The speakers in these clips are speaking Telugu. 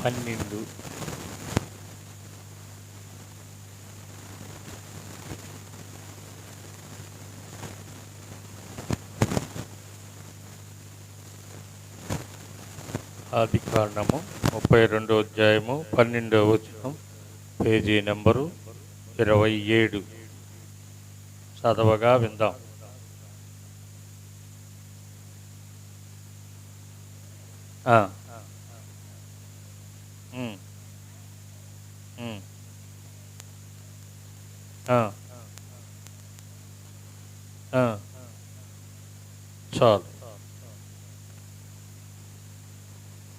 12. ఆది కాండము 32వ అధ్యాయము 12వ వచనం, పేజీ నెంబరు 27. చదవగా విందాం. చాలు.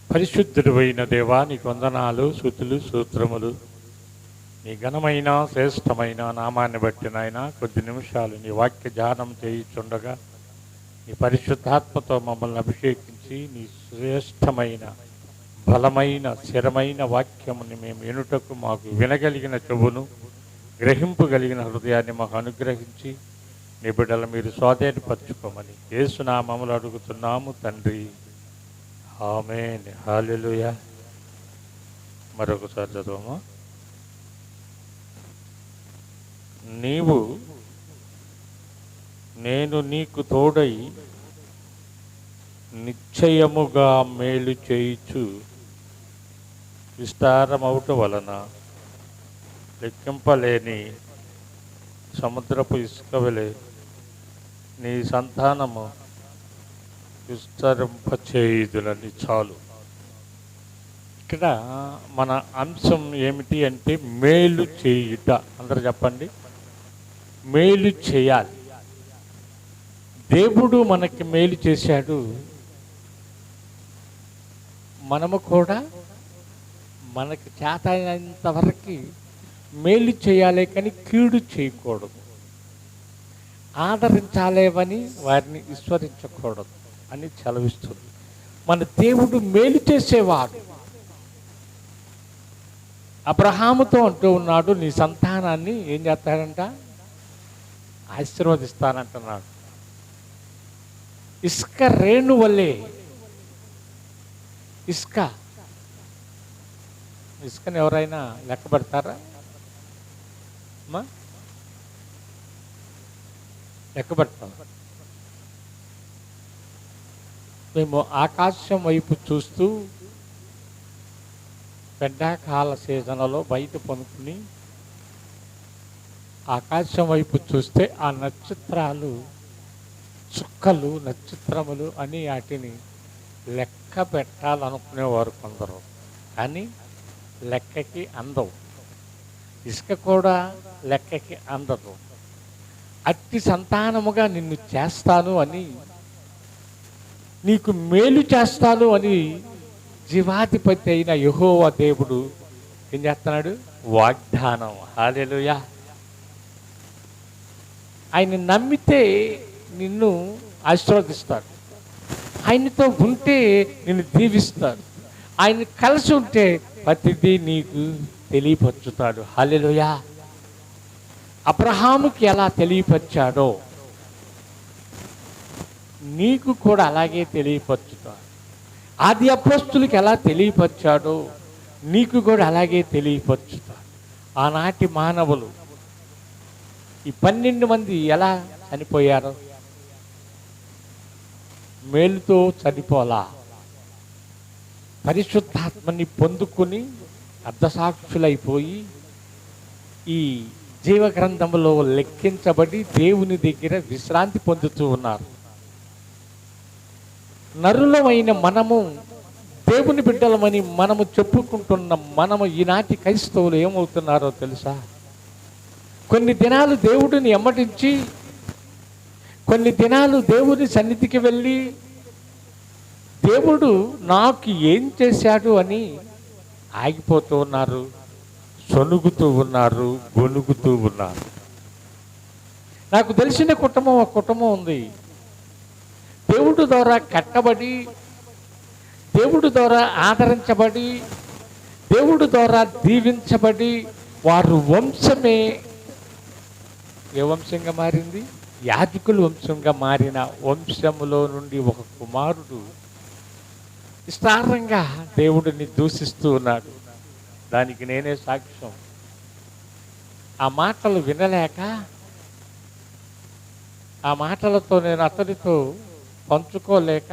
పరిశుద్ధుడైన దేవా, నీకు వందనాలు, స్తుతులు, స్తోత్రములు. నీ ఘనమైన శ్రేష్టమైన నామాన్ని బట్టి నాయన కొద్ది నిమిషాలు నీ వాక్య ధ్యానం చేయుచుండగా నీ పరిశుద్ధాత్మతో మమ్మల్ని అభిషేకించి నీ శ్రేష్టమైన బలమైన స్థిరమైన వాక్యముని మేము వినుటకు మాకు వినగలిగిన చెవును, గ్రహింపగలిగిన హృదయాన్ని మాకు అనుగ్రహించి నీ బిడ్డలు మీరు స్వాధీనపరచుకోమని యేసునామములో అడుగుతున్నాము తండ్రి, ఆమేన్. హల్లెలూయా. మరొకసారి చదవమా. నేను నీకు తోడై నిశ్చయముగా మేలు చేయుచు విస్తారమవుట వలన లెక్కింపలేని సముద్రపు ఇసుక వలె నీ సంతానము విస్తరింపచేయుదులని. చాలు. ఇక్కడ మన అంశం ఏమిటి అంటే మేలు చేయుట. అందరూ చెప్పండి, మేలు చేయాలి. దేవుడు మనకి మేలు చేశాడు, మనము కూడా మనకి చేత అయినంత వరకు మేలు చేయాలి, కానీ కీడు చేయకూడదు. ఆదరించాలేవని వారిని విస్మరించకూడదు అని చలవిస్తుంది. మన దేవుడు మేలు చేసేవాడు. అబ్రహాముతో అంటూ ఉన్నాడు, నీ సంతానాన్ని ఏం చేస్తాడంట? ఆశీర్వదిస్తానంటున్నాడు. ఇసుక రేణు వల్లే, ఇసుకని ఎవరైనా లెక్క పెడతారా? లెక్క పెడతాం. మేము ఆకాశం వైపు చూస్తూ ఎండాకాల సీజన్లో బయట పనుకుని ఆకాశం వైపు చూస్తే ఆ నక్షత్రాలు, చుక్కలు, నక్షత్రములు అని వాటిని లెక్క పెట్టాలనుకునేవారు కొందరు, కానీ లెక్కకి అందవు. ఇసుక కూడా లెక్కకి అందదు. అట్టి సంతానముగా నిన్ను చేస్తాను అని, నీకు మేలు చేస్తాను అని జీవాధిపతి అయిన యెహోవా దేవుడు ఏం చేస్తున్నాడు? వాగ్దానం. హల్లెలూయా. ఆయన నమ్మితే నిన్ను ఆశీర్వదిస్తాడు, ఆయనతో ఉంటే నిన్ను దీవిస్తాడు, ఆయన కలిసి ఉంటే ప్రతిదీ నీకు తెలియపరుచుతాడు. హల్లెలూయా. అబ్రహాముకి ఎలా తెలియపరిచాడో నీకు కూడా అలాగే తెలియపరుచుతాడు. ఆది అపోస్తులకి ఎలా తెలియపరిచాడో నీకు కూడా అలాగే తెలియపరుచుతాడు. ఆనాటి మానవులు ఈ 12 మంది ఎలా చనిపోయారో మేలుతో చనిపోలా, పరిశుద్ధాత్మని పొందుకుని అర్ధసాక్షులైపోయి ఈ జీవగ్రంథంలో లెక్కించబడి దేవుని దగ్గర విశ్రాంతి పొందుతూ ఉన్నారు. నరులమైన మనము, దేవుని బిడ్డలమని మనము చెప్పుకుంటున్న మనము ఈనాటి క్రైస్తవులు ఏమవుతున్నారో తెలుసా? కొన్ని దినాలు దేవుడిని ఎమ్మటించి, కొన్ని దినాలు దేవుని సన్నిధికి వెళ్ళి దేవుడు నాకు ఏం చేశాడు అని ఆగిపోతూ ఉన్నారు, సొనుగుతూ ఉన్నారు, గొనుగుతూ ఉన్నారు. నాకు తెలిసిన కుటుంబం, ఒక కుటుంబం ఉంది. దేవుడు ద్వారా కట్టబడి, దేవుడు ద్వారా ఆదరించబడి, దేవుడు ద్వారా దీవించబడి, వారు వంశమే ఏ వంశంగా మారింది? యాజకుల వంశంగా మారిన వంశములో నుండి ఒక కుమారుడు ఇష్టారంగా దేవుడిని దూషిస్తూ ఉన్నాడు. దానికి నేనే సాక్ష్యం. ఆ మాటలు వినలేక, ఆ మాటలతో నేను అతడితో పంచుకోలేక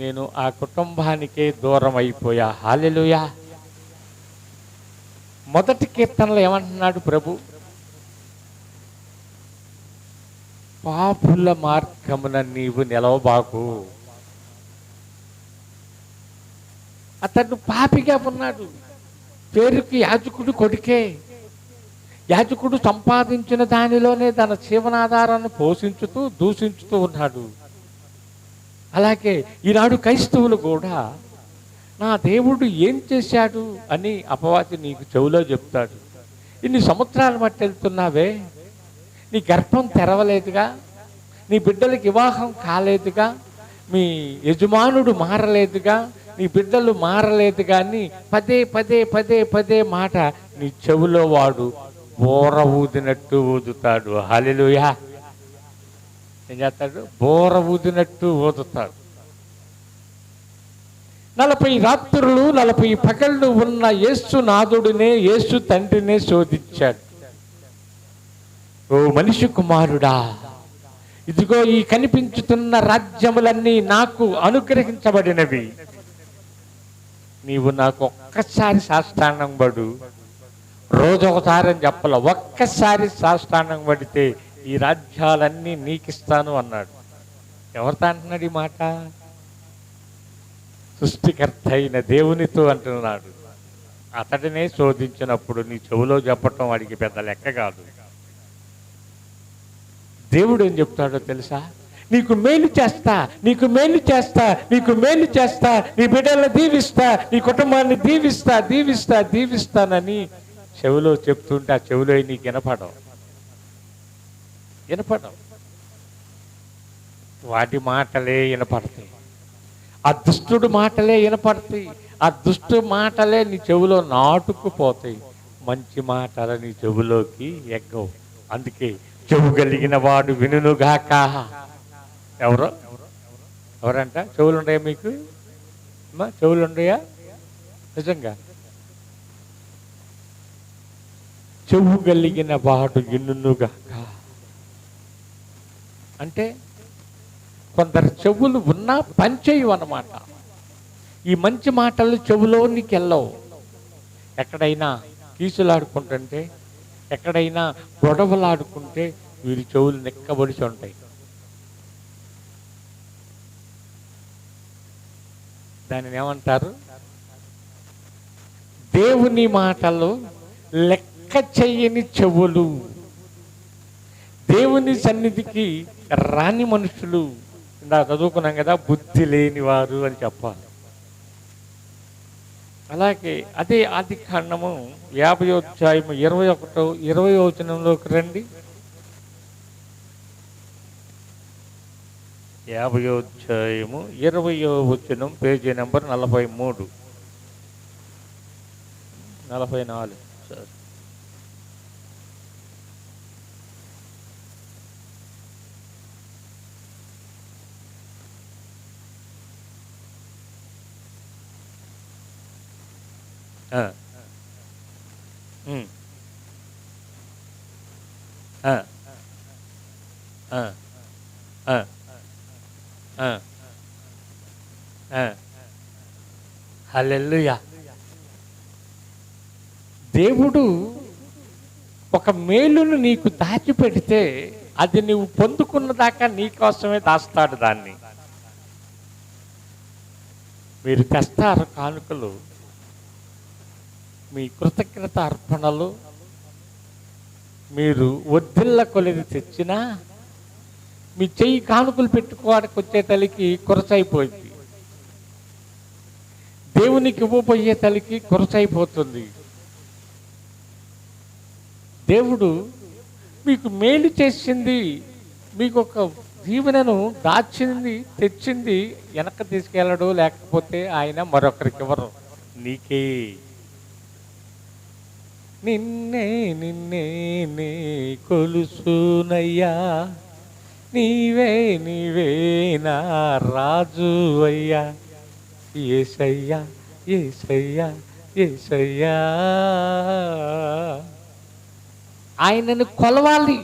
నేను ఆ కుటుంబానికే దూరం అయిపోయా. హల్లెలూయా. మొదటి కీర్తనలో ఏమంటున్నాడు ప్రభు? పాపుల మార్గమున నీవు నిలవబాకు. అతడు పాపిగా ఉన్నాడు. పేరుకి యాజకుడు కొడుకే. యాజకుడు సంపాదించిన దానిలోనే తన జీవనాధారాన్ని పోషించుతూ దూషించుతూ ఉన్నాడు. అలాగే ఈనాడు క్రైస్తవులు కూడా నా దేవుడు ఏం చేశాడు అని అపవాది నీకు చెవులో చెప్తాడు. ఇన్ని సంవత్సరాలు బట్టి వెళ్తున్నావే, నీ గర్భం తెరవలేదుగా, నీ బిడ్డలకి వివాహం కాలేదుగా, మీ యజమానుడు మారలేదుగా, నీ బిడ్డలు మారలేదు, కానీ పదే పదే పదే పదే మాట నీ చెవులో వాడు బోర ఊదినట్టు ఊదుతాడు. హల్లెలూయా. ఏం చేస్తాడు? బోర ఊదినట్టు ఊదుతాడు. 40 రాత్రులు 40 పగళ్ళు ఉన్న యేసు నాథుడినే, యేసు తండ్రినే శోధించాడు. ఓ మనిషి కుమారుడా, ఇదిగో ఈ కనిపించుతున్న రాజ్యములన్నీ నాకు అనుగ్రహించబడినవి. నీవు నాకు ఒక్కసారి సాష్టాంగం పడు. రోజు ఒకసారి అని చెప్పాల, ఒక్కసారి సాష్టాంగం పడితే ఈ రాజ్యాలన్నీ నీకిస్తాను అన్నాడు. ఎవరితో అంటున్నాడు ఈ మాట? సృష్టికర్త అయిన దేవునితో అంటున్నాడు. అతడినే శోధించినప్పుడు నీ చెవులో చెప్పటం వాడికి పెద్ద లెక్క కాదు. దేవుడు ఏం చెప్తాడో తెలుసా? నీకు మేలు చేస్తా, నీకు మేలు చేస్తా, నీకు మేలు చేస్తా, నీ బిడ్డలను దీవిస్తా, నీ కుటుంబాన్ని దీవిస్తా దీవిస్తా దీవిస్తానని చెవులో చెప్తుంటే ఆ చెవులో నీకు వినపడవు. వాటి మాటలే వినపడతాయి. ఆ దుష్టుడు మాటలే వినపడతాయి. ఆ దుష్టు మాటలే నీ చెవులో నాటుకుపోతాయి. మంచి మాటలు నీ చెవులోకి ఎక్కవు. అందుకే చెవు కలిగిన వాడు వినుగాక. ఎవరంట? చెవులు ఉన్నాయా మీకు? చెవులు ఉన్నాయా? నిజంగా చెవు కలిగిన వాడు వినుగాక అంటే కొందరు చెవులు ఉన్నా పనిచేయవు అన్నమాట. ఈ మంచి మాటలు చెవులోనికి వెళ్ళవు. ఎక్కడైనా కీసులాడుకుంటుంటే, ఎక్కడైనా గొడవలాడుకుంటే వీరి చెవులు నెక్కబడిచి ఉంటాయి. దానిని ఏమంటారు? దేవుని మాటలు లెక్క చెయ్యని చెవులు. దేవుని సన్నిధికి రాని మనుషులు. ఇందా చదువుకున్నాం కదా, బుద్ధి లేని వారు అని చెప్పాలి. అలాగే అదే ఆదికాండము 50వ అధ్యాయము 20వ వచనంలోకి రండి. 50వ అధ్యాయము 20వ వచనం, పేజీ నెంబర్ 43 44. హల్లెలూయా. దేవుడు ఒక మేలును నీకు దాచిపెడితే అది నువ్వు పొందుకున్న దాకా నీకోసమే దాస్తాడు. దాన్ని మీరు తెస్తారు కానుకలు, మీ కృతజ్ఞత అర్పణలు మీరు వద్దిళ్ళ కొలిది తెచ్చినా మీ చెయ్యి కానుకలు పెట్టుకోవడానికి వచ్చే తల్లికి కొరచైపోయింది. దేవునికి ఇవ్వబోయే తల్లికి కొరచైపోతుంది. దేవుడు మీకు మేలు చేసింది, మీకు ఒక దీవెనను దాచింది, తెచ్చింది, వెనక్కి తీసుకెళ్ళడు. లేకపోతే ఆయన మరొకరికి ఇవ్వరు, నీకే. నిన్నే నిన్నే నే కొలుసునయ్యా, నీవే నీవే నా రాజు అయ్యా. యేసయ్యా యేసయ్యా యేసయ్యా. ఆయనను కొలవాలి,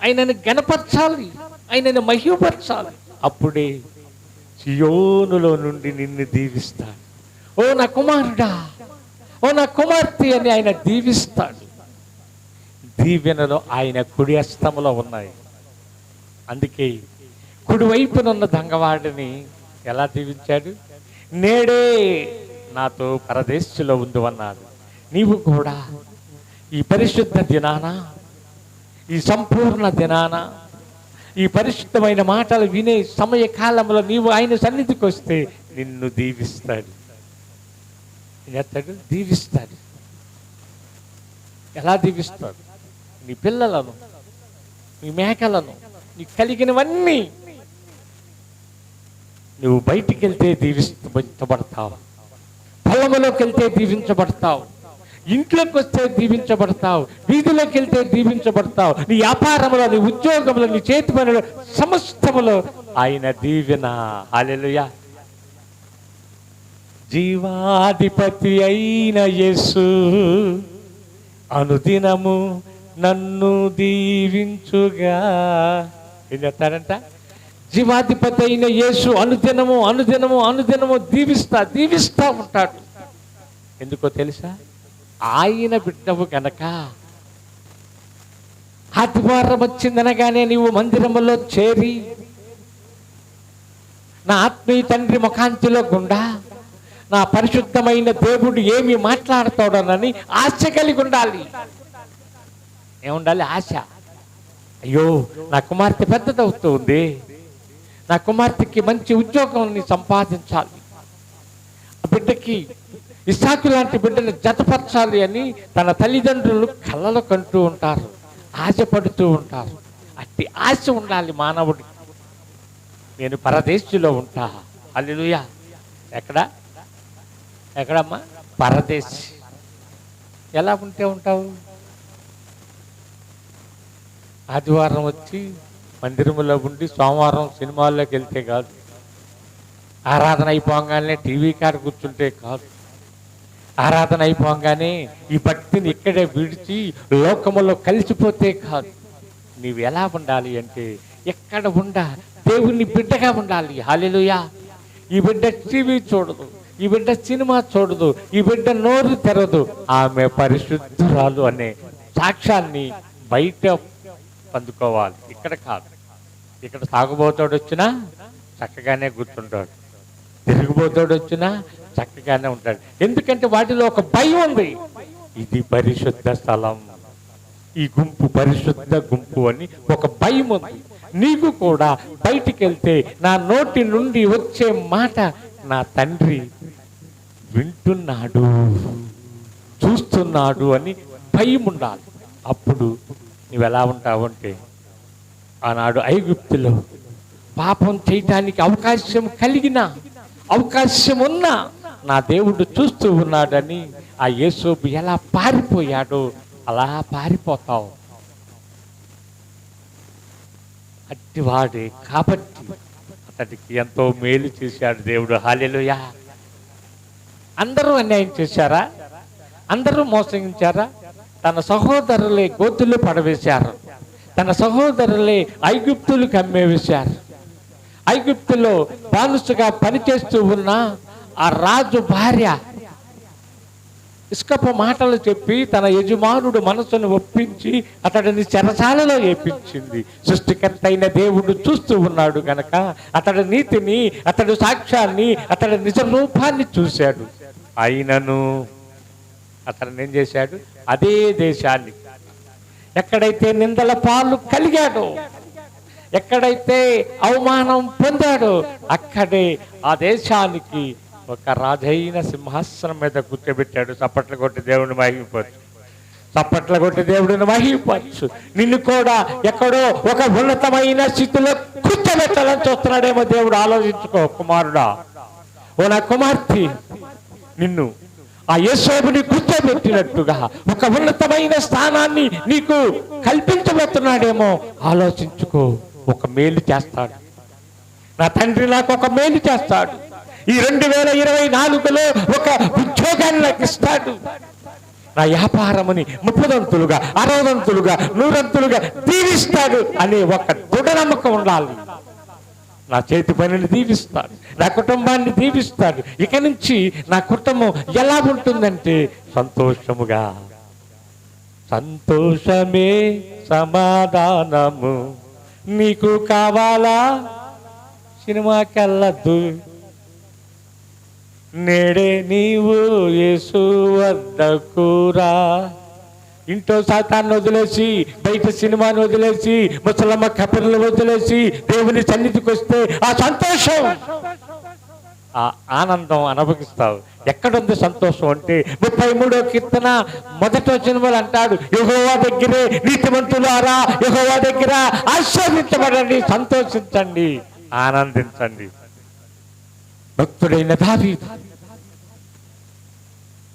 ఆయనను గణపరచాలి, ఆయనను మహిమపరచాలి. అప్పుడే సియోనులో నుండి నిన్ను దీవిస్తాడు. ఓ నా కుమారుడా, ఓ నా కుమార్తె అని ఆయన దీవిస్తాడు. దీవెనలో ఆయన కుడి హస్తములో ఉన్నాయి. అందుకే కుడివైపునున్న దొంగవాడిని ఎలా దీవించాడు? నేడే నాతో పరదేశంలో ఉండు అన్నాడు. నీవు కూడా ఈ పరిశుద్ధ దినాన, ఈ సంపూర్ణ దినాన, ఈ పరిశుద్ధమైన మాటలు వినే సమయకాలంలో నీవు ఆయన సన్నిధికి వస్తే నిన్ను దీవిస్తాడు. ఎత్తడు, దీవిస్తాడు. ఎలా దీవిస్తాడు? నీ పిల్లలను, నీ మేకలను, నీ కలిగినవన్నీ నువ్వు బయటికి వెళ్తే దీవించబడతావు, పొలంలోకి వెళ్తే దీవించబడతావు, ఇంట్లోకి వస్తే దీవించబడతావు, వీధిలోకి వెళ్తే దీవించబడతావు. నీ వ్యాపారంలో, నీ ఉద్యోగంలో, నీ చేతి పనులు సమస్తములో ఆయన దీవెన. హల్లెలూయా. జీవాధిపతి అయిన యేసు అనుదినము నన్ను దీవించుగా. ఏం చేస్తాడంట? జీవాధిపతి అయిన యేసు అనుదినము అనుదినము అనుదినము దీవిస్తా ఉంటాడు. ఎందుకో తెలుసా? ఆయన బిడ్డవు కనుక. ఆదివారం వచ్చిందనగానే నీవు మందిరములో చేరి నా ఆత్మీయ తండ్రి ముఖాంతిలో గుండా నా పరిశుద్ధమైన దేవుడు ఏమి మాట్లాడతాడోనని ఆశ కలిగి ఉండాలి. ఏముండాలి? ఆశ. అయ్యో నా కుమార్తె పెద్దదవుతూ ఉంది, నా కుమార్తెకి మంచి ఉద్యోగాన్ని సంపాదించాలి, ఆ బిడ్డకి ఇస్సాకు లాంటి బిడ్డను జతపరచాలి అని తన తల్లిదండ్రులు కళ్ళలో కంటూ ఉంటారు, ఆశపడుతూ ఉంటారు. అట్టి ఆశ ఉండాలి మానవుడికి. నేను పరదేశంలో ఉంటా. హల్లెలూయా. ఎక్కడమ్మా? పరదేశ్. ఎలా ఉంటే ఉంటావు? ఆదివారం వచ్చి మందిరంలో ఉండి సోమవారం సినిమాల్లోకి వెళ్తే కాదు, ఆరాధన అయిపోగానే టీవీ కాడ కూర్చుంటే కాదు, ఆరాధన అయిపోగానే ఈ భక్తిని ఇక్కడే విడిచి లోకములో కలిసిపోతే కాదు. నీవు ఎలా ఉండాలి అంటే ఎక్కడ దేవుని బిడ్డగా ఉండాలి. హల్లెలూయా. ఈ బిడ్డ టీవీ చూడదు, ఈ బిడ్డ సినిమా చూడదు, ఈ బిడ్డ నోరు తెరదు, ఆమె పరిశుద్ధురాలు అనే సాక్ష్యాన్ని బయట పొందుకోవాలి. ఇక్కడ కాదు. ఇక్కడ తాగుబోతాడు వచ్చినా చక్కగానే కూర్చుంటాడు, తిరిగిపోతాడు వచ్చినా చక్కగానే ఉంటాడు. ఎందుకంటే వాటిలో ఒక భయం ఉంది. ఇది పరిశుద్ధ స్థలం, ఈ గుంపు పరిశుద్ధ గుంపు అని ఒక భయం ఉంది. నీకు కూడా బయటికి వెళ్తే నా నోటి నుండి వచ్చే మాట నా తండ్రి వింటున్నాడు, చూస్తున్నాడు అని భయం ఉండాలి. అప్పుడు నువ్వు ఎలా ఉంటావు అంటే, ఆనాడు ఐగుప్తులో పాపం చేయటానికి అవకాశం ఉన్నా నా దేవుడు చూస్తూ ఉన్నాడని ఆ యేసోబు ఎలా పారిపోయాడో అలా పారిపోతావు. అట్టివాడే కాబట్టి అతడికి ఎంతో మేలు చేశాడు దేవుడు. హల్లెలూయా. అందరూ అన్యాయం చేశారా? అందరూ మోసగించారా? తన సహోదరులే గోతులు పడవేశారు, తన సహోదరులే ఐగుప్తులకు అమ్మేవేశారు. ఐగుప్తులో బానిసగా పనిచేస్తూ ఉన్న ఆ రాజు భార్య ఇసుకపు మాటలు చెప్పి తన యజమానుడు మనసును ఒప్పించి అతడిని చెరసాలలో వేపించింది. సృష్టికర్త అయిన దేవుడు చూస్తూ ఉన్నాడు గనక అతడి నీతిని, అతడి సాక్ష్యాన్ని, అతడి నిజ రూపాన్ని చూశాడు. అయినను అతను ఏం చేశాడు? అదే దేశాన్ని ఎక్కడైతే నిందల పాలు కలిగాడో, ఎక్కడైతే అవమానం పొందాడో, అక్కడే ఆ దేశానికి ఒక రాజైన సింహాసనం మీద కూర్చోబెట్టాడు. చప్పట్లు కొట్టి దేవుడిని మహిమపరచు, చప్పట్లు కొట్టి దేవుడిని మహిమపరచు. నిన్ను కూడా ఎక్కడో ఒక ఉన్నతమైన స్థితిలో కూర్చోబెట్టాలని చూస్తున్నాడేమో దేవుడు. ఆలోచించుకో కుమారుడా, ఓ నా కుమార్తె, నిన్ను ఆ యేసోబుని కూర్చోబెట్టినట్టుగా ఒక ఉన్నతమైన స్థానాన్ని నీకు కల్పించబోతున్నాడేమో. ఆలోచించుకో. ఒక మేలు చేస్తాడు నా తండ్రి, నాకు ఒక మేలు చేస్తాడు. ఈ 2024లో ఒక ఉద్యోగాన్ని నాకు ఇస్తాడు. నా వ్యాపారముని 30దంతులుగా 60దంతులుగా 100దంతులుగా దీవిస్తాడు అనే ఒక దృఢ నమ్మకం ఉండాలి. నా చేతి పనిని దీవిస్తాడు, నా కుటుంబాన్ని దీవిస్తాడు. ఇక నుంచి నా కుటుంబం ఎలా ఉంటుందంటే సంతోషముగా. సంతోషమే సమాధానము నీకు కావాలా, సినిమాకెళ్ళద్దు, నేడే నీవు యేసు వద్దకు రా. ఇంట్లో సాతాన్ని వదిలేసి, బయట సినిమాని వదిలేసి, ముసలమ్మ కబుర్లు వదిలేసి దేవుని సన్నిధికి వస్తే ఆ సంతోషం, ఆ ఆనందం అనుభవిస్తావు. ఎక్కడుంది సంతోషం అంటే 33వ కీర్తన 1వ వచనంలో అంటాడు, యెహోవా దగ్గరే నీతిమంతులారా, యెహోవా దగ్గర ఆశీర్వదించబడండి, సంతోషించండి, ఆనందించండి. భక్తుడైన దావీదు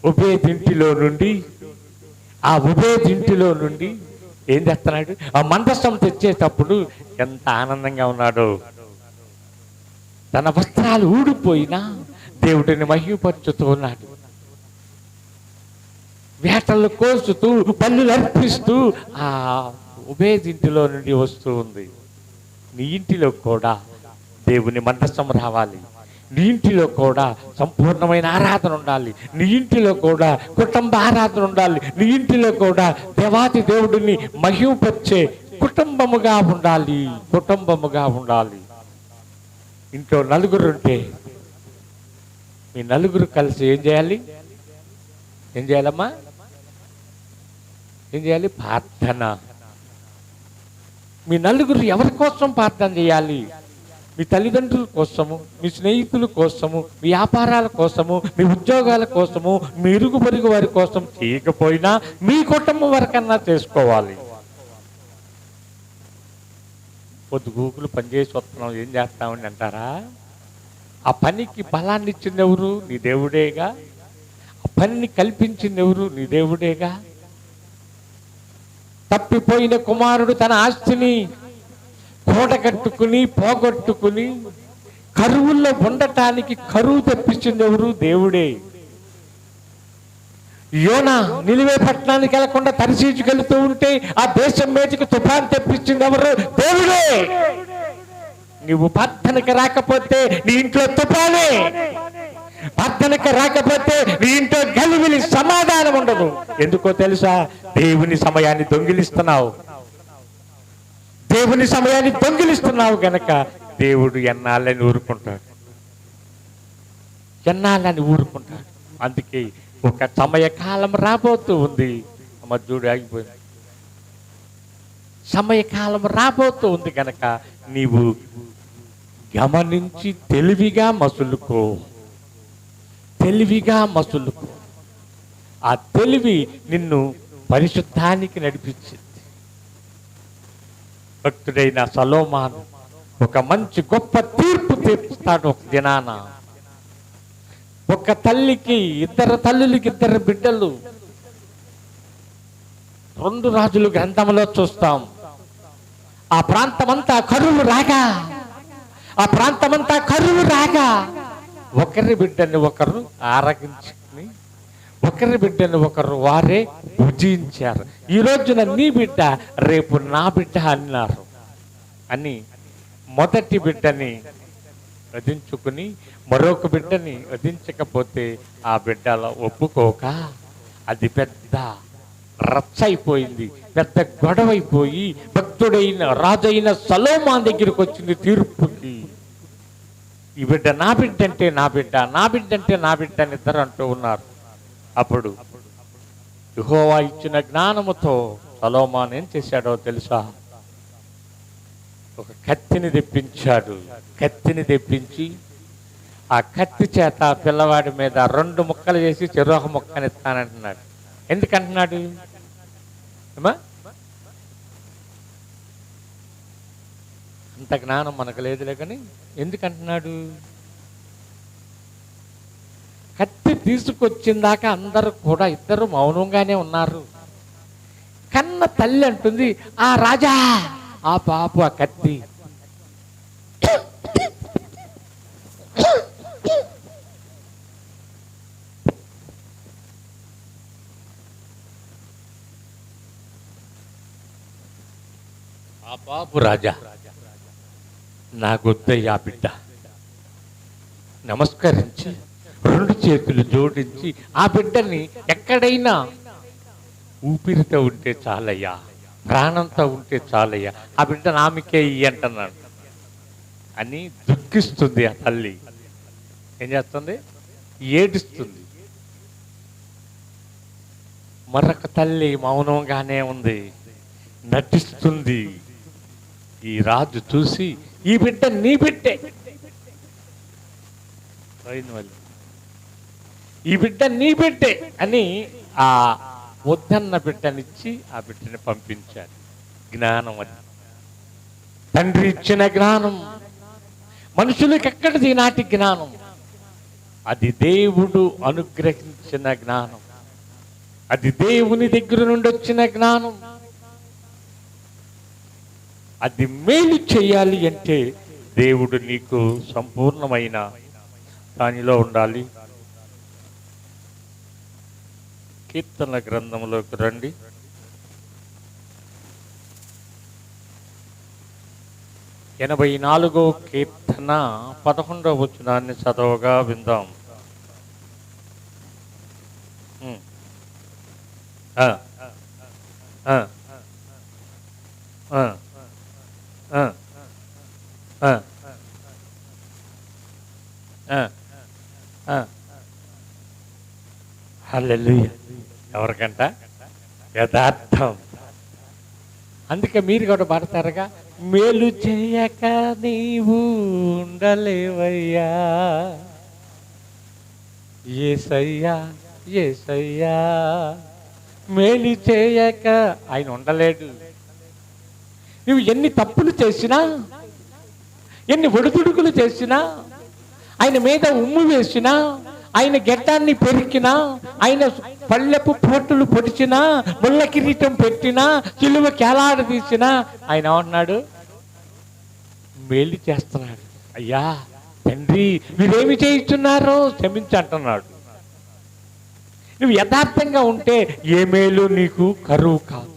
ఒబేదింటిలో నుండి, ఆ ఒబేదింటిలో నుండి ఏం చేస్తున్నాడు, ఆ మందసం తెచ్చేటప్పుడు ఎంత ఆనందంగా ఉన్నాడో. తన వస్త్రాలు ఊడిపోయినా దేవుడిని మహిమపరుచుతూ ఉన్నాడు. వేటలు కోసుతూ పన్నులు అర్పిస్తూ ఆ ఒబేదింటిలో నుండి వస్తూ ఉంది. నీ ఇంటిలో కూడా దేవుని మందసం రావాలి. నీ ఇంటిలో కూడా సంపూర్ణమైన ఆరాధన ఉండాలి. నీ ఇంటిలో కూడా కుటుంబ ఆరాధన ఉండాలి. నీ ఇంటిలో కూడా దేవాది దేవుడిని మహిమపరిచే కుటుంబముగా ఉండాలి. కుటుంబముగా ఉండాలి. ఇంట్లో నలుగురు ఉంటే మీ నలుగురు కలిసి ఏం చేయాలి? ఏం చేయాలమ్మా? ఏం చేయాలి? ప్రార్థన. మీ నలుగురు ఎవరి కోసం ప్రార్థన చేయాలి? మీ తల్లిదండ్రుల కోసము, మీ స్నేహితుల కోసము, మీ వ్యాపారాల కోసము, మీ ఉద్యోగాల కోసము, మీ ఇరుగు పొరుగు వారి కోసం చేయకపోయినా మీ కుటుంబం వరకన్నా చేసుకోవాలి. పొద్దుగూకులు పనిచేసి వస్తున్నాం, ఏం చేస్తామని అంటారా? ఆ పనికి బలాన్ని ఇచ్చింది ఎవరు? నీ దేవుడేగా. ఆ పనిని కల్పించింది ఎవరు? నీ దేవుడేగా. తప్పిపోయిన కుమారుడు తన ఆస్తిని కూడగట్టుకుని పోగొట్టుకుని కరువుల్లో ఉండటానికి కరువు తెప్పించింది ఎవరు? దేవుడే. యోనా నినివే పట్టణానికి వెళ్లకుండా తర్షీషుకు వెళుతూ ఉంటే ఆ దేశం మీదకి తుఫాను తెప్పించింది ఎవరు? దేవుడే. నువ్వు ప్రార్థనకి రాకపోతే నీ ఇంట్లో తుఫానే. ప్రార్థనకి రాకపోతే నీ ఇంట్లో గలివిలి సమాధానం ఉండదు. ఎందుకో తెలుసా? దేవుని సమయాన్ని దొంగిలిస్తున్నావు. దేవుని సమయాన్ని దొంగిలిస్తున్నావు గనక దేవుడు ఎన్నాళ్ళని ఊరుకుంటాడు, ఎన్నాళ్ళని ఊరుకుంటాడు. అందుకే ఒక సమయకాలం రాబోతూ ఉంది. మధ్యుడు ఆగిపోయింది. సమయకాలం రాబోతూ ఉంది గనక నీవు గమనించి తెలివిగా మసులుకో, తెలివిగా మసులుకో. ఆ తెలివి నిన్ను పరిశుద్ధానికి నడిపించింది. భక్తుడైన సొలొమోను ఒక మంచి గొప్ప తీర్పు తీర్పుస్తాడు ఒక దినాన. ఒక తల్లికి ఇద్దరు తల్లులకి ఇద్దరు బిడ్డలు. 2 రాజుల గ్రంథంలో చూస్తాం. ఆ ప్రాంతమంతా కరువు రాగా ఒకరి బిడ్డని ఒకరు ఆరగించుకుని ఒకరి బిడ్డని ఒకరు వారే భుజించారు. ఈ రోజున నీ బిడ్డ, రేపు నా బిడ్డ అన్నారు అని మొదటి బిడ్డని వధించుకుని మరొక బిడ్డని వధించకపోతే ఆ బిడ్డలో ఒప్పుకోక అది పెద్ద రచ్చ అయిపోయింది, పెద్ద గొడవ అయిపోయి భక్తుడైన రాజైన సొలొమోను దగ్గరికి వచ్చింది తీర్పుకి. ఈ బిడ్డ నా బిడ్డ అంటే నా బిడ్డ, నా బిడ్డ అంటే నా బిడ్డ అని ఇద్దరు అంటూ ఉన్నారు. అప్పుడు యెహోవా ఇచ్చిన జ్ఞానముతో సొలొమోను ఏం చేశాడో తెలుసా? ఒక కత్తిని తెప్పించాడు. కత్తిని తెప్పించి ఆ కత్తి చేత పిల్లవాడి మీద 2 ముక్కలు చేసి చెరొక ముక్కని ఇస్తానంటున్నాడు. ఎందుకంటున్నాడు? అంత జ్ఞానం మనకు లేదులే, కానీ ఎందుకంటున్నాడు? కత్తి తీసుకొచ్చిందాక అందరూ కూడా ఇద్దరు మౌనంగానే ఉన్నారు. కన్న తల్లి అంటుంది, ఆ రాజా, ఆ పాపు, ఆ కత్తి ఆ బాబు రాజా, నాకొద్దయ్యా బిడ్డ, నమస్కరించి 2 చేతులు జోడించి ఆ బిడ్డని ఎక్కడైనా ఊపిరితో ఉంటే చాలయ్యా, ప్రాణంతో ఉంటే చాలయ్యా, ఆ బిడ్డ నామికే అంటున్నాడు అని దుఃఖిస్తుంది. ఆ తల్లి ఏం చేస్తుంది? ఏడుస్తుంది. మరొక తల్లి మౌనంగానే ఉంది, నటిస్తుంది. ఈ రాజు చూసి, ఈ బిడ్డ నీ బిడ్డే, ఈ బిడ్డ నీ బిడ్డే అని ఆ వద్దన్న బిడ్డనిచ్చి ఆ బిడ్డని పంపించాడు. జ్ఞానం అది, తండ్రి ఇచ్చిన జ్ఞానం. మనుషులకు ఎక్కడిది నాటి జ్ఞానం? అది దేవుడు అనుగ్రహించిన జ్ఞానం, అది దేవుని దగ్గర నుండి వచ్చిన జ్ఞానం. అది మేలు చేయాలి అంటే దేవుడు నీకు సంపూర్ణమైన దానిలో ఉండాలి. కీర్తన గ్రంథంలోకి రండి. 84వ కీర్తన 11వ వచనాన్ని చదవగా విందాం. హల్లెలూయా. ఎవరికంట? యథార్థం. అందుకే మీరు కూడా పడతారుగా, మేలు చేయక నీవు ఉండలేవయ్యా, యేసయ్యా యేసయ్యా, మేలు చేయక ఆయన ఉండలేడు. నువ్వు ఎన్ని తప్పులు చేసినా, ఎన్ని ఒడిదుడుకులు చేసినా, ఆయన మీద ఉమ్ము వేసినా, ఆయన గెడ్డాన్ని పెరికినా, ఆయన పళ్ళెపు పోటులు పొడిచినా, ముళ్ళ కిరీటం పెట్టినా, చిలువ కేలాడదీసినా, ఆయన ఏమన్నాడు? మేలు చేస్తున్నాడు. అయ్యా తండ్రి, మీరేమి చేయిస్తున్నారో క్షమించంటున్నాడు. నువ్వు యథార్థంగా ఉంటే ఏ మేలు నీకు కరువు కాదు.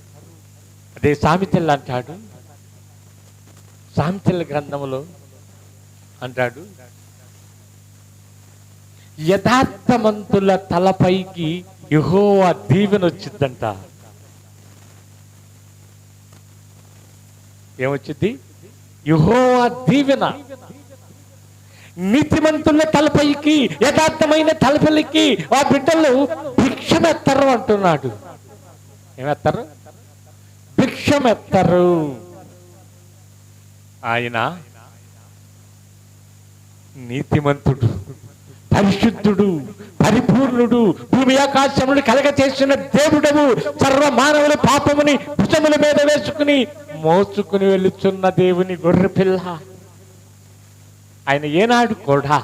అదే సామెతలు అంటాడు, సామెతల గ్రంథంలో అంటాడు, యథార్థమంతుల తలపైకి యెహోవా దీవెన వచ్చిందంట. ఏమొచ్చింది? యెహోవా దీవెన. నీతిమంతుల తలపైకి, యథార్థమైన తలపైకి ఆ బిడ్డలు భిక్షమెత్తరు అంటున్నాడు. ఏమెత్తరు? భిక్షమెత్తరు. ఆయన నీతిమంతుడు, పరిశుద్ధుడు, పరిపూర్ణుడు, భూమి ఆకాశములు కలగ చేసిన దేవుడవు, సర్వ మానవుల పాపముని భుజముల మీద వేసుకుని మోసుకుని వెళుచున్న దేవుని గొర్రెపిల్ల. ఆయన ఏనాడు కూడా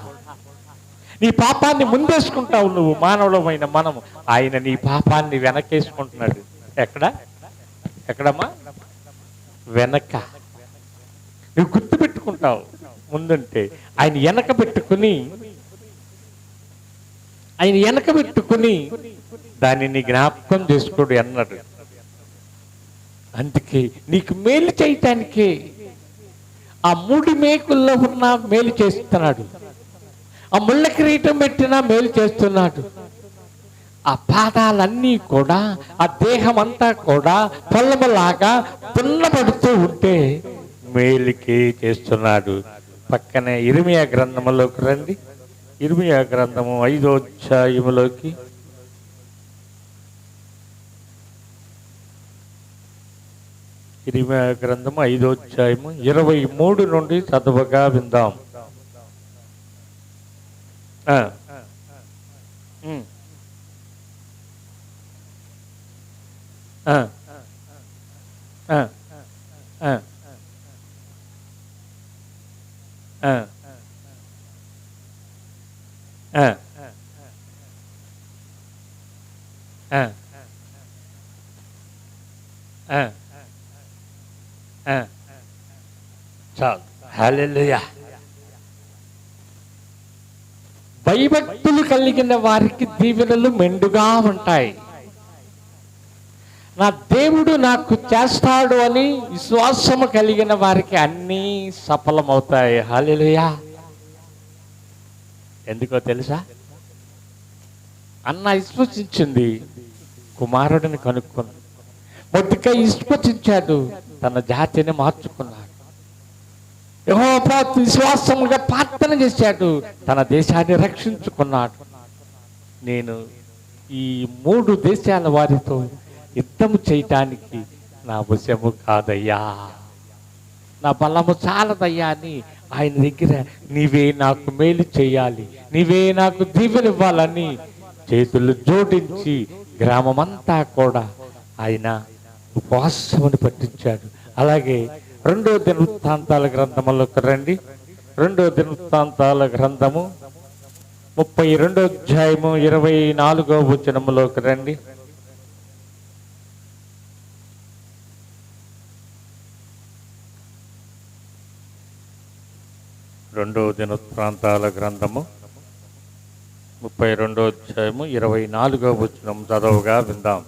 నీ పాపాన్ని ముందేసుకుంటావు నువ్వు, మానవులమైన మనము. ఆయన నీ పాపాన్ని వెనకేసుకుంటున్నాడు. ఎక్కడమ్మా? వెనక. నువ్వు గుర్తు పెట్టుకుంటావు ముందుంటే, ఆయన వెనక పెట్టుకుని దానిని జ్ఞాపకం చేసుకోడు అన్నాడు. అందుకే నీకు మేలు చేయటానికే ఆ 3 మేకుల్లో ఉన్న మేలు చేస్తున్నాడు, ఆ ముళ్ళ కిరీటం పెట్టినా మేలు చేస్తున్నాడు. ఆ పాదాలన్నీ కూడా, ఆ దేహం అంతా కూడా పొల్లమలాగా దున్నబడుతూ ఉంటే మేలుకే చేస్తున్నాడు. పక్కనే ఇర్మియా గ్రంథంలోకి రండి. ఇర్మియా గ్రంథము 5వ అధ్యాయములోకి. ఇర్మియా గ్రంథము 5వ అధ్యాయము 23 నుండి చదవగా విందాం. చాలు. హల్లెలూయా. భయభక్తులు కలిగిన వారికి దీవెనలు మెండుగా ఉంటాయి. నా దేవుడు నాకు చేస్తాడు అని విశ్వాసము కలిగిన వారికి అన్నీ సఫలమవుతాయి. హల్లెలూయా. ఎందుకో తెలుసా? అన్న విశ్వసించింది, కుమారుడిని కనుక్కుంది. మొదటికై విశ్వసించాడు, తన జాతిని మార్చుకున్నాడు. యెహోవా విశ్వాసముగా ప్రార్థన చేశాడు, తన దేశాన్ని రక్షించుకున్నాడు. నేను ఈ 3 దేశాల వారితో యుద్ధము చేయటానికి నా వశము కాదయ్యా, నా బలము చాలదయ్యా అని ఆయన దగ్గర నీవే నాకు మేలు చేయాలి, నీవే నాకు దీవెనివ్వాలని చేతులు జోడించి గ్రామమంతా కూడా ఆయన ఉపవాసమును పట్టించాడు. అలాగే 2వ దినవృత్తాంతాల గ్రంథంలోకి రండి. 2వ దినవృత్తాంతాల గ్రంథము 32వ అధ్యాయము 24వ వచనములోకి రండి. రెండవ దినవృత్తాంతాల గ్రంథము 32వ అధ్యాయము 24వ వచనం చదవగా విందాం.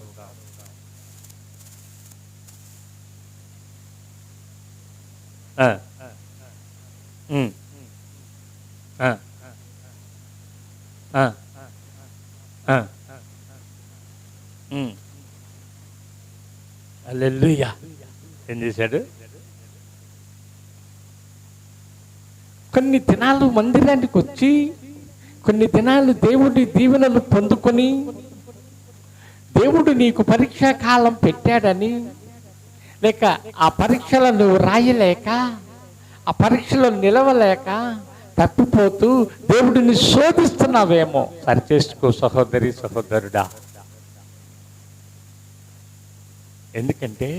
హల్లెలూయా. ఏం చేశాడు? కొన్ని దినాలు మందిరానికి వచ్చి, కొన్ని దినాలు దేవుడి దీవెనలు పొందుకొని, దేవుడు నీకు పరీక్షా కాలం పెట్టాడని, లేక ఆ పరీక్షలను నువ్వు రాయలేక, ఆ పరీక్షలో నిలవలేక తప్పిపోతూ దేవుడిని శోధిస్తున్నావేమో. సరిచేసుకో సహోదరి, సహోదరుడా. ఎందుకంటే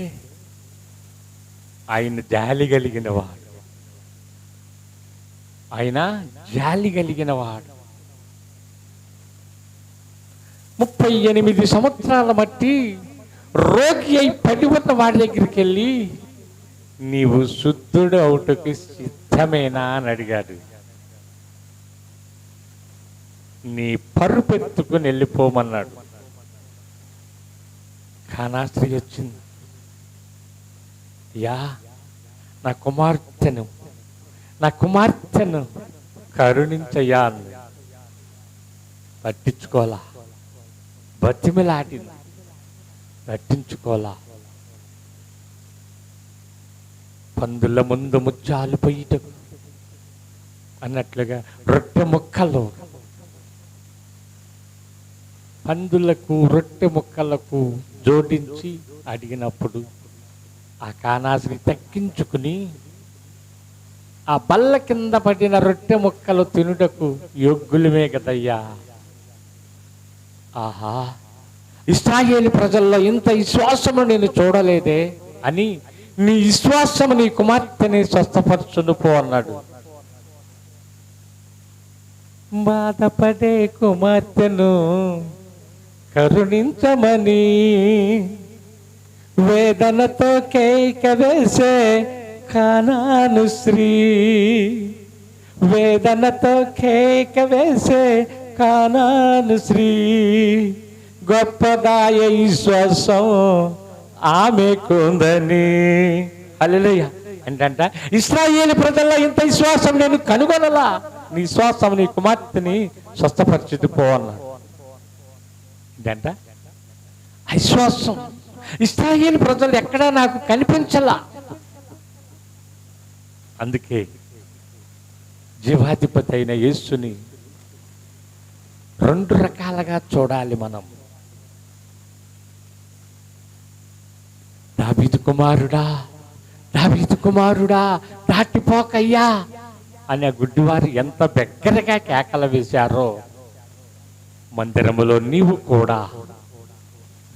ఆయన జాలి కలిగిన వాడు, ఆయన జాలి కలిగిన వాడు. 38 సంవత్సరాల మట్టి రోగి అయి పడి ఉన్న వాడి దగ్గరికి వెళ్ళి, నీవు శుద్ధుడు అవుటకి సిద్ధమేనా అని అడిగాడు. నీ పరుపెత్తుకుని వెళ్ళిపోమన్నాడు. కానా స్త్రీ వచ్చింది. యా, నా కుమార్తెను కరుణించయ్యా అంది. పట్టించుకోలా, బతిమిలాటింది, పట్టించుకోలా. పందుల ముందు ముత్యాలు పొయ్యటకు అన్నట్లుగా రొట్టె ముక్కలు, పందులకు రొట్టె ముక్కలకు జోడించి అడిగినప్పుడు ఆ కానాసిని తక్కించుకుని ఆ బల్ల కింద పడిన రొట్టె ముక్కలు తినుటకు యోగ్యులమే కదయ్యా. ఆహా, ఇశ్రాయేలు ప్రజల్లో ఇంత విశ్వాసము నేను చూడలేదే అని, నీ విశ్వాసము నీ కుమార్తెని స్వస్థపరచును పో అన్నాడు. బాధపడే కుమార్తెను కరుణించమని వేదనతో కేక వేసే కానాను స్త్రీ, వేదనతో కేక వేసే కానాను స్త్రీ, గొప్పదాయ విశ్వాసం ఆమెకుందని. హల్లెలూయా. ఏంటంట, ఇశ్రాయేలు ప్రజల్లో ఇంత విశ్వాసం నేను కనుగొనలా, నీ విశ్వాసం నీ కుమార్తెని స్వస్థపరిచితు పో అన్నాడు. ఏంటంట, విశ్వాసం ఇశ్రాయేలు ప్రజలు ఎక్కడా నాకు కనిపించలా. అందుకే జీవాధిపతి అయిన యేసుని 2 రకాలుగా చూడాలి మనం. దావీదు కుమారుడా, దావీదు కుమారుడా, దాటిపోకయ్యా అనే గుడ్డివారు ఎంత దగ్గరగా కేకలు వేశారో, మందిరములో నీవు కూడా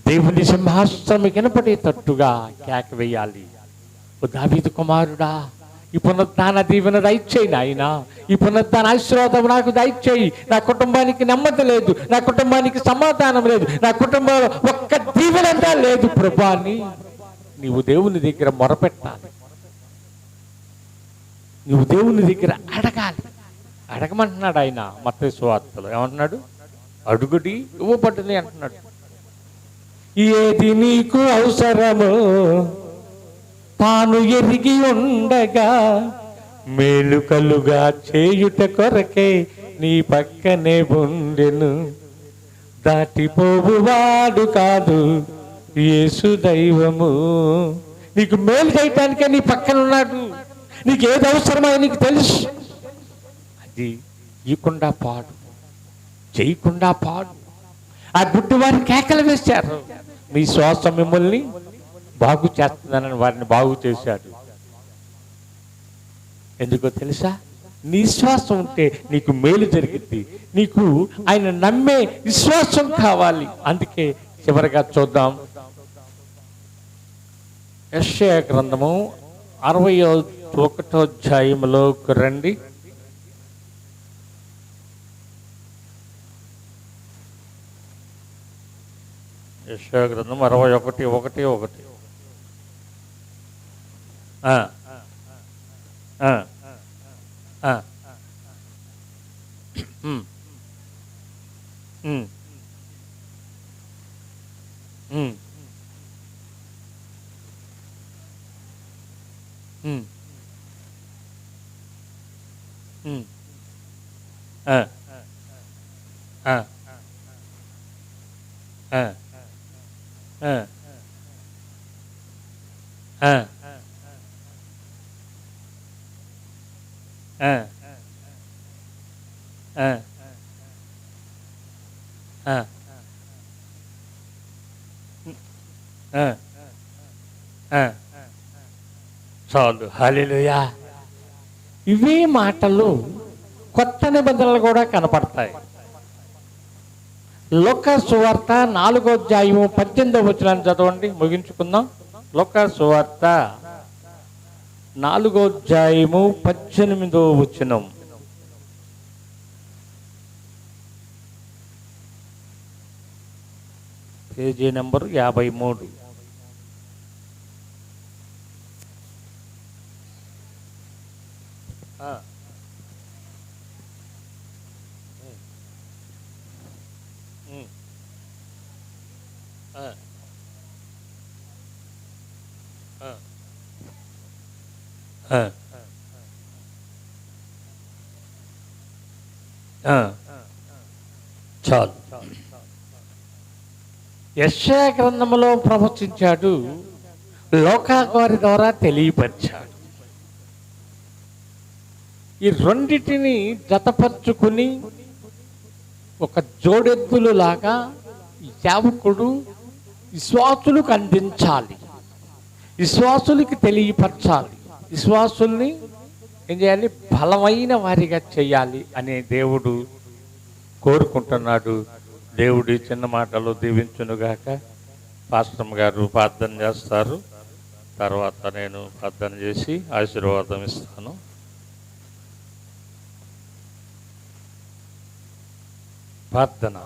దేవుని సింహాసనం వినపడేటట్టుగా కేక వేయాలి. దావీదు కుమారుడా, ఈ పునరుద్ధాన దీవెన దయచేయి నాయన, ఈ పునరుద్ధాన ఆశీర్వాదం నాకు దయచేయి. నా కుటుంబానికి నెమ్మది లేదు, నా కుటుంబానికి సమాధానం లేదు, నా కుటుంబంలో ఒక్క దీవెనంతా లేదు ప్రభా అని నీవు దేవుని దగ్గర మొరపెట్టాలి. నువ్వు దేవుని దగ్గర అడగాలి. అడగమంటున్నాడు ఆయన మత్తయి సువార్తలో. ఏమంటున్నాడు? అడుగుడి ఇవ్వబడుతుంది అంటున్నాడు. ఏది నీకు అవసరమో తాను ఎరిగి ఉండగా మేలుకలుగా చేయుట కొరకే నీ పక్కనే ఉండెను. దాటిపోవువాడు కాదు యేసు దైవము. నీకు మేలు చేయటానికే నీ పక్కన ఉన్నాడు. నీకు ఏది అవసరమో నీకు తెలుసు. అది ఇయకుండా పాడు, చేయకుండా పాడు. ఆ గుడ్డి వారి కేకలు వేశారు. మీ శ్వాస మిమ్మల్ని బాగు చేస్తుందని వారిని బాగు చేశాడు. ఎందుకో తెలుసా? నీ విశ్వాసం ఉంటే నీకు మేలు జరిగింది. నీకు ఆయన నమ్మే విశ్వాసం కావాలి. అందుకే చివరిగా చూద్దాం, యెషయా గ్రంథము 61వ అధ్యాయంలోకి రండి. యెషయా గ్రంథం 61:1. చాలు. హల్లెలూయా. ఇవే మాటలు కొత్త నిబంధనలు కూడా కనపడతాయి. లూకా సువార్త 4వ అధ్యాయము 18వ వచనాన్ని చదవండి, ముగించుకుందాం. లూకా సువార్త 4వ అధ్యాయము 18వ వచనం. Page number 53. చాలు. యెషయా గ్రంథములో ప్రవచించాడు, లోకాగారి ద్వారా తెలియపరిచాడు. ఈ రెండిటిని జతపరుచుకుని ఒక జోడెద్దులు లాగా సేవకుడు విశ్వాసులకు అందించాలి, విశ్వాసులకి తెలియపరచాలి, విశ్వాసుల్ని ఏం చేయాలి? బలమైన వారిగా చేయాలి అనే దేవుడు కోరుకుంటున్నాడు. దేవుడి చిన్న మాటలు దీవించునుగాక. పాస్టర్ గారు ప్రార్థన చేస్తారు, తర్వాత నేను ప్రార్థన చేసి ఆశీర్వాదం ఇస్తాను. ప్రార్థన.